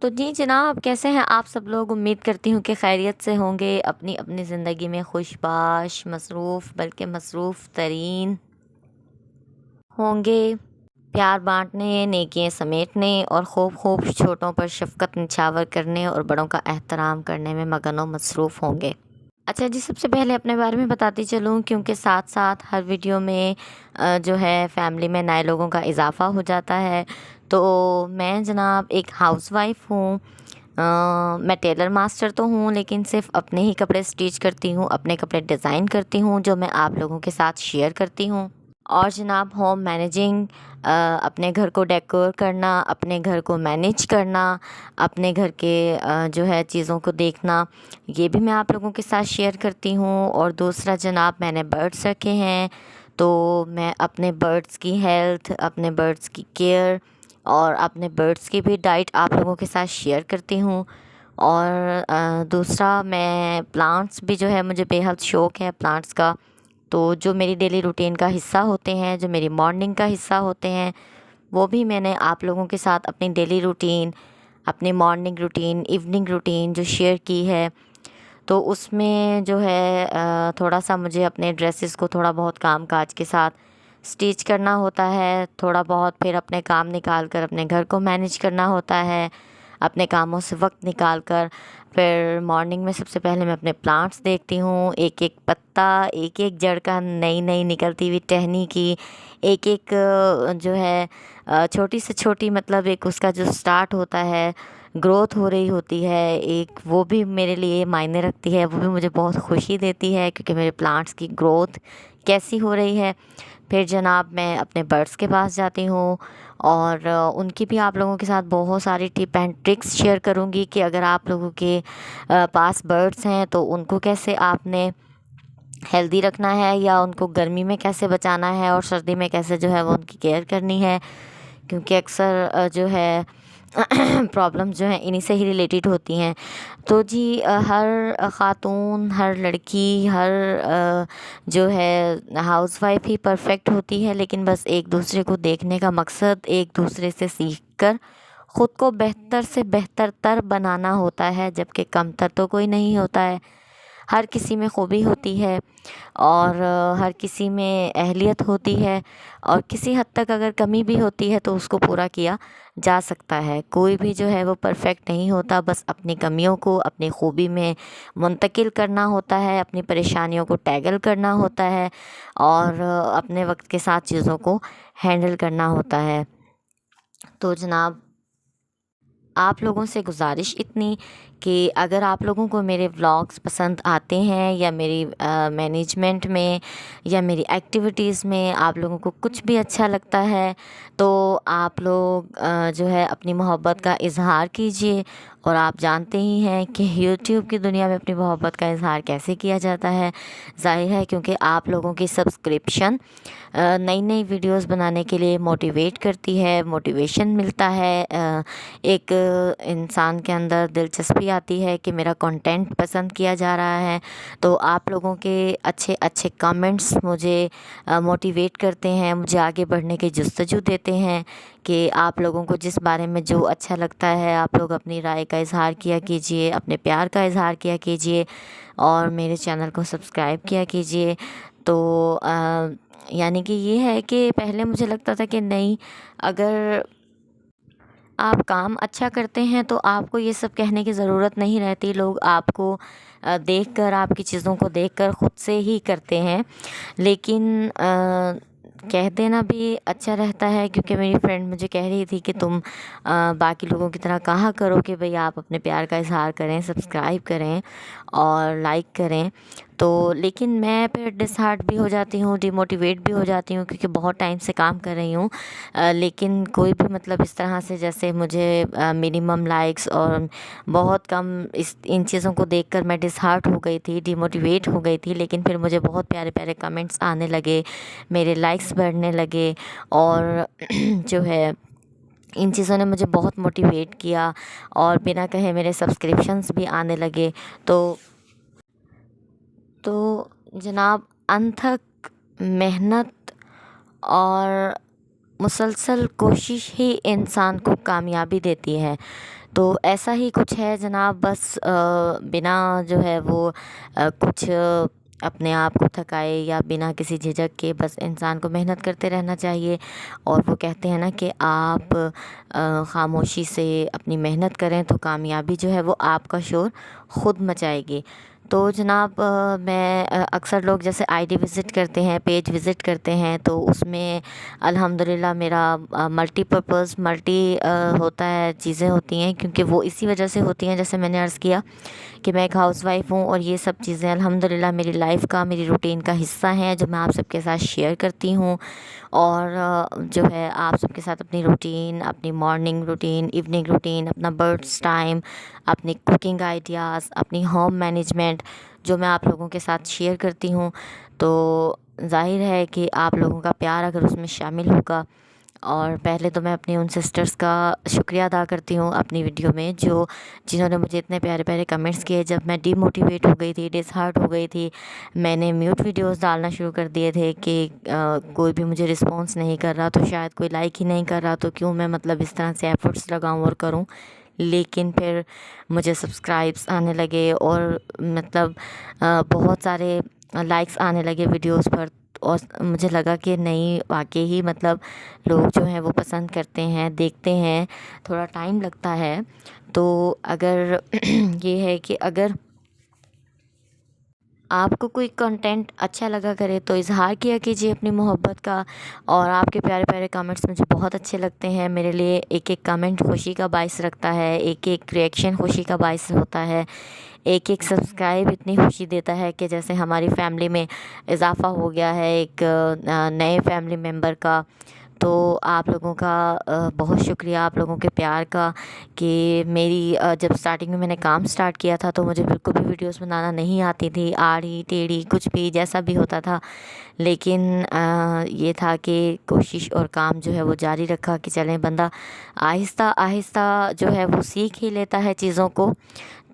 تو جی جناب، کیسے ہیں آپ سب لوگ؟ امید کرتی ہوں کہ خیریت سے ہوں گے، اپنی اپنی زندگی میں خوش باش، مصروف بلکہ مصروف ترین ہوں گے، پیار بانٹنے، نیکیاں سمیٹنے اور خوب خوب چھوٹوں پر شفقت نچھاور کرنے اور بڑوں کا احترام کرنے میں مگن و مصروف ہوں گے۔ اچھا جی، سب سے پہلے اپنے بارے میں بتاتی چلوں، کیونکہ ساتھ ساتھ ہر ویڈیو میں جو ہے فیملی میں نئے لوگوں کا اضافہ ہو جاتا ہے۔ تو میں جناب ایک ہاؤس وائف ہوں۔ میں ٹیلر ماسٹر تو ہوں، لیکن صرف اپنے ہی کپڑے سٹیچ کرتی ہوں، اپنے کپڑے ڈیزائن کرتی ہوں جو میں آپ لوگوں کے ساتھ شیئر کرتی ہوں۔ اور جناب ہوم مینیجنگ، اپنے گھر کو ڈیکور کرنا، اپنے گھر کو مینیج کرنا، اپنے گھر کے جو ہے چیزوں کو دیکھنا، یہ بھی میں آپ لوگوں کے ساتھ شیئر کرتی ہوں۔ اور دوسرا جناب، میں نے برڈس رکھے ہیں، تو میں اپنے برڈس کی ہیلتھ، اپنے برڈس کی کیئر اور اپنے برڈس کی بھی ڈائٹ آپ لوگوں کے ساتھ شیئر کرتی ہوں۔ اور دوسرا، میں پلانٹس بھی جو ہے، مجھے بے حد شوق ہے پلانٹس کا، تو جو میری ڈیلی روٹین کا حصہ ہوتے ہیں، جو میری مارننگ کا حصہ ہوتے ہیں، وہ بھی میں نے آپ لوگوں کے ساتھ اپنی ڈیلی روٹین، اپنی مارننگ روٹین، ایوننگ روٹین جو شیئر کی ہے۔ تو اس میں جو ہے تھوڑا سا مجھے اپنے ڈریسز کو تھوڑا بہت کام کاج کے ساتھ سٹیچ کرنا ہوتا ہے، تھوڑا بہت پھر اپنے کام نکال کر اپنے گھر کو مینیج کرنا ہوتا ہے، اپنے کاموں سے وقت نکال کر۔ پھر مارننگ میں سب سے پہلے میں اپنے پلانٹس دیکھتی ہوں، ایک ایک پتا، ایک ایک جڑ کا نئی نئی نکلتی ہوئی ٹہنی کی، ایک ایک جو ہے چھوٹی سے چھوٹی، مطلب ایک اس کا جو سٹارٹ ہوتا ہے، گروتھ ہو رہی ہوتی ہے ایک، وہ بھی میرے لیے معنی رکھتی ہے، وہ بھی مجھے بہت خوشی دیتی ہے، کیونکہ میرے پلانٹس کی گروتھ کیسی ہو رہی ہے۔ پھر جناب میں اپنے برڈس کے پاس جاتی ہوں، اور ان کی بھی آپ لوگوں کے ساتھ بہت ساری ٹپ اینڈ ٹرکس شیئر کروں گی کہ اگر آپ لوگوں کے پاس برڈس ہیں تو ان کو کیسے آپ نے ہیلدی رکھنا ہے، یا ان کو گرمی میں کیسے بچانا ہے، اور سردی میں کیسے جو ہے وہ ان کی کیئر کرنی ہے، کیونکہ اکثر جو ہے پرابلمز جو ہیں انہی سے ہی ریلیٹڈ ہوتی ہیں۔ تو جی ہر خاتون، ہر لڑکی، ہر جو ہے ہاؤس وائف ہی پرفیکٹ ہوتی ہے، لیکن بس ایک دوسرے کو دیکھنے کا مقصد ایک دوسرے سے سیکھ کر خود کو بہتر سے بہتر تر بنانا ہوتا ہے، جبکہ کم تر تو کوئی نہیں ہوتا ہے۔ ہر کسی میں خوبی ہوتی ہے، اور ہر کسی میں اہلیت ہوتی ہے، اور کسی حد تک اگر کمی بھی ہوتی ہے تو اس کو پورا کیا جا سکتا ہے۔ کوئی بھی جو ہے وہ پرفیکٹ نہیں ہوتا، بس اپنی کمیوں کو اپنی خوبی میں منتقل کرنا ہوتا ہے، اپنی پریشانیوں کو ٹیگل کرنا ہوتا ہے، اور اپنے وقت کے ساتھ چیزوں کو ہینڈل کرنا ہوتا ہے۔ تو جناب آپ لوگوں سے گزارش اتنی کہ اگر آپ لوگوں کو میرے ولاگس پسند آتے ہیں، یا میری مینجمنٹ میں یا میری ایکٹیویٹیز میں آپ لوگوں کو کچھ بھی اچھا لگتا ہے، تو آپ لوگ جو ہے اپنی محبت کا اظہار کیجیے۔ اور آپ جانتے ہی ہیں کہ یوٹیوب کی دنیا میں اپنی محبت کا اظہار کیسے کیا جاتا ہے، ظاہر ہے کیونکہ آپ لوگوں کی سبسکرپشن نئی نئی ویڈیوز بنانے کے لیے موٹیویٹ کرتی ہے، موٹیویشن ملتا ہے، ایک انسان کے اندر دلچسپی آتی ہے کہ میرا کنٹینٹ پسند کیا جا رہا ہے۔ تو آپ لوگوں کے اچھے اچھے کامنٹس مجھے موٹیویٹ کرتے ہیں، مجھے آگے بڑھنے کی جستجو دیتے ہیں کہ آپ لوگوں کو جس بارے میں جو اچھا لگتا ہے آپ لوگ اپنی رائے کا اظہار کیا کیجیے، اپنے پیار کا اظہار کیا کیجیے، اور میرے چینل کو سبسکرائب کیا کیجیے۔ تو یعنی کہ یہ ہے کہ پہلے مجھے لگتا تھا کہ نہیں، اگر آپ کام اچھا کرتے ہیں تو آپ کو یہ سب کہنے کی ضرورت نہیں رہتی، لوگ آپ کو دیکھ کر، آپ کی چیزوں کو دیکھ کر خود سے ہی کرتے ہیں۔ لیکن کہہ دینا بھی اچھا رہتا ہے، کیونکہ میری فرینڈ مجھے کہہ رہی تھی کہ تم باقی لوگوں کی طرح کہا کرو کہ بھئی آپ اپنے پیار کا اظہار کریں، سبسکرائب کریں اور لائک کریں۔ تو لیکن میں پھر ڈس ہارٹ بھی ہو جاتی ہوں، ڈی موٹیویٹ بھی ہو جاتی ہوں، کیونکہ بہت ٹائم سے کام کر رہی ہوں، لیکن کوئی بھی مطلب اس طرح سے جیسے مجھے منیمم لائکس اور بہت کم ان چیزوں کو دیکھ کر میں ڈس ہارٹ ہو گئی تھی، ڈی موٹیویٹ ہو گئی تھی۔ لیکن پھر مجھے بہت پیارے پیارے کمنٹس آنے لگے، میرے لائکس بڑھنے لگے، اور جو ہے ان چیزوں نے مجھے بہت موٹیویٹ کیا، اور بنا کہے میرے سبسکرپشنز بھی آنے لگے۔ تو جناب انتھک محنت اور مسلسل کوشش ہی انسان کو کامیابی دیتی ہے۔ تو ایسا ہی کچھ ہے جناب، بس بنا جو ہے وہ کچھ اپنے آپ کو تھکائے یا بنا کسی جھجک کے بس انسان کو محنت کرتے رہنا چاہیے۔ اور وہ کہتے ہیں نا کہ آپ خاموشی سے اپنی محنت کریں تو کامیابی جو ہے وہ آپ کا شور خود مچائے گی۔ تو جناب میں اکثر لوگ جیسے آئی ڈی وزٹ کرتے ہیں، پیج وزٹ کرتے ہیں، تو اس میں الحمدللہ میرا ملٹی پرپز ہوتا ہے، چیزیں ہوتی ہیں، کیونکہ وہ اسی وجہ سے ہوتی ہیں جیسے میں نے عرض کیا کہ میں ایک ہاؤس وائف ہوں، اور یہ سب چیزیں الحمدللہ میری لائف کا، میری روٹین کا حصہ ہیں جو میں آپ سب کے ساتھ شیئر کرتی ہوں۔ اور جو ہے آپ سب کے ساتھ اپنی روٹین، اپنی مارننگ روٹین، ایوننگ روٹین، اپنا برڈس ٹائم، اپنی کوکنگ آئیڈیاز، اپنی ہوم مینجمنٹ جو میں آپ لوگوں کے ساتھ شیئر کرتی ہوں، تو ظاہر ہے کہ آپ لوگوں کا پیار اگر اس میں شامل ہوگا۔ اور پہلے تو میں اپنی ان سسٹرز کا شکریہ ادا کرتی ہوں اپنی ویڈیو میں، جنہوں نے مجھے اتنے پیارے پیارے کمنٹس کیے جب میں ڈی موٹیویٹ ہو گئی تھی، ڈس ہارٹ ہو گئی تھی۔ میں نے میوٹ ویڈیوز ڈالنا شروع کر دیے تھے کہ کوئی بھی مجھے رسپانس نہیں کر رہا، تو شاید کوئی لائک ہی نہیں کر رہا، تو کیوں میں مطلب اس طرح سے ایفرٹس لگاؤں اور کروں۔ لیکن پھر مجھے سبسکرائبس آنے لگے اور مطلب بہت سارے لائکس آنے لگے ویڈیوز پر، اور مجھے لگا کہ نہیں واقعی ہی مطلب لوگ جو ہیں وہ پسند کرتے ہیں، دیکھتے ہیں، تھوڑا ٹائم لگتا ہے۔ تو اگر یہ ہے کہ اگر آپ کو کوئی کنٹینٹ اچھا لگا کرے تو اظہار کیا کیجیے اپنی محبت کا، اور آپ کے پیارے پیارے کمنٹس مجھے بہت اچھے لگتے ہیں۔ میرے لیے ایک ایک کمنٹ خوشی کا باعث رکھتا ہے، ایک ایک ریئیکشن خوشی کا باعث ہوتا ہے، ایک ایک سبسکرائب اتنی خوشی دیتا ہے کہ جیسے ہماری فیملی میں اضافہ ہو گیا ہے ایک نئے فیملی ممبر کا۔ تو آپ لوگوں کا بہت شکریہ، آپ لوگوں کے پیار کا، کہ میری جب سٹارٹنگ میں نے کام سٹارٹ کیا تھا تو مجھے بالکل بھی ویڈیوز بنانا نہیں آتی تھی، آڑی ٹیڑھی کچھ بھی جیسا بھی ہوتا تھا، لیکن یہ تھا کہ کوشش اور کام جو ہے وہ جاری رکھا کہ چلیں بندہ آہستہ آہستہ جو ہے وہ سیکھ ہی لیتا ہے چیزوں کو۔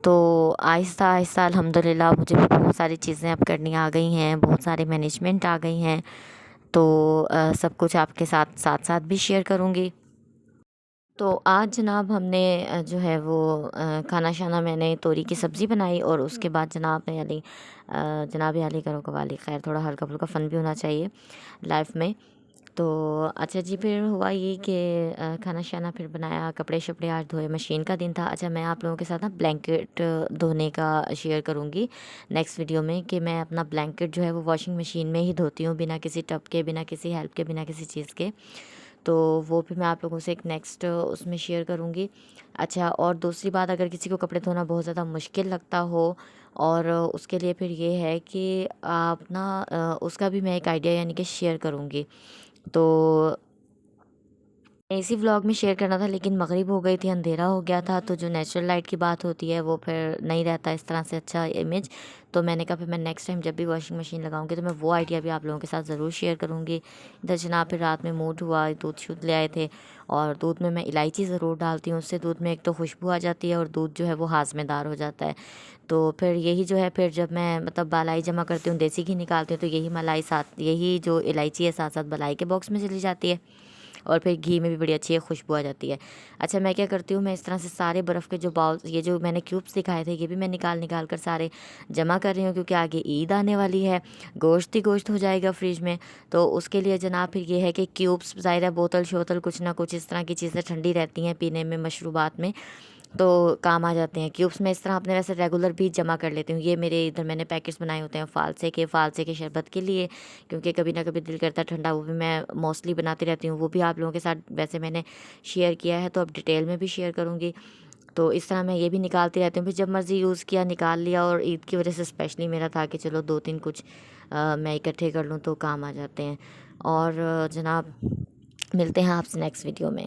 تو آہستہ آہستہ الحمدللہ مجھے بہت ساری چیزیں اب کرنی آ گئی ہیں، بہت سارے مینجمنٹ آ گئی ہیں، تو سب کچھ آپ کے ساتھ ساتھ بھی شیئر کروں گی۔ تو آج جناب ہم نے جو ہے وہ کھانا شانا میں نے توری کی سبزی بنائی، اور اس کے بعد جناب علی کرو قوالی، خیر تھوڑا ہلکا پھلکا فن بھی ہونا چاہیے لائف میں۔ تو اچھا جی، پھر ہوا یہ کہ کھانا شانا پھر بنایا، کپڑے شپڑے آج دھوئے، مشین کا دن تھا۔ اچھا میں آپ لوگوں کے ساتھ نا بلینکٹ دھونے کا شیئر کروں گی نیکسٹ ویڈیو میں، کہ میں اپنا بلینکٹ جو ہے وہ واشنگ مشین میں ہی دھوتی ہوں، بنا کسی ٹب کے، بنا کسی ہیلپ کے، بنا کسی چیز کے۔ تو وہ بھی میں آپ لوگوں سے ایک نیکسٹ اس میں شیئر کروں گی۔ اچھا، اور دوسری بات، اگر کسی کو کپڑے دھونا بہت زیادہ مشکل لگتا ہو، اور اس کے لیے پھر یہ ہے کہ آپ نا اس کا بھی میں ایک آئیڈیا یعنی کہ شیئر کروں گی۔ تو اسی ولاگ میں شیئر کرنا تھا، لیکن مغرب ہو گئی تھی، اندھیرا ہو گیا تھا، تو جو نیچرل لائٹ کی بات ہوتی ہے وہ پھر نہیں رہتا اس طرح سے اچھا امیج۔ تو میں نے کہا پھر میں نیکسٹ ٹائم جب بھی واشنگ مشین لگاؤں گی تو میں وہ آئیڈیا بھی آپ لوگوں کے ساتھ ضرور شیئر کروں گی۔ ادھر جناب پھر رات میں موڈ ہوا، دودھ شودھ لے آئے تھے، اور دودھ میں الائچی ضرور ڈالتی ہوں، اس سے دودھ میں ایک تو خوشبو آ جاتی ہے، اور دودھ جو ہے وہ ہاضمے دار ہو جاتا ہے۔ تو پھر یہی جو ہے، پھر جب میں مطلب بالائی جمع کرتی ہوں، دیسی گھی نکالتی ہوں، تو یہی ملائی ساتھ، یہی جو الائچی ہے ساتھ ساتھ بالائی کے باکس میں چلی جاتی ہے، اور پھر گھی میں بھی بڑی اچھی خوشبو آ جاتی ہے۔ اچھا میں کیا کرتی ہوں، میں اس طرح سے سارے برف کے جو باؤل، یہ جو میں نے کیوبس دکھائے تھے، یہ بھی میں نکال کر سارے جمع کر رہی ہوں، کیونکہ آگے عید آنے والی ہے، گوشت ہی گوشت ہو جائے گا فریج میں۔ تو اس کے لیے جناب پھر یہ ہے کہ کیوبس، ظاہر ہے بوتل شوتل کچھ نہ کچھ اس طرح کی چیزیں ٹھنڈی رہتی ہیں پینے میں، مشروبات میں تو کام آ جاتے ہیں کیوبس میں۔ اس طرح اپنے ویسے ریگولر بھی جمع کر لیتی ہوں۔ یہ میرے ادھر میں نے پیکٹس بنائے ہوتے ہیں فالسے کے شربت کے لیے، کیونکہ کبھی نہ کبھی دل کرتا ہے ٹھنڈا، وہ بھی میں موسٹلی بناتی رہتی ہوں، وہ بھی آپ لوگوں کے ساتھ ویسے میں نے شیئر کیا ہے، تو اب ڈیٹیل میں بھی شیئر کروں گی۔ تو اس طرح میں یہ بھی نکالتی رہتی ہوں، پھر جب مرضی یوز کیا نکال لیا، اور عید کی وجہ سے اسپیشلی میرا تھا کہ چلو 2-3 کچھ میں اکٹھے کر لوں تو کام آ جاتے ہیں۔ اور جناب ملتے ہیں آپ سے نیکسٹ ویڈیو میں۔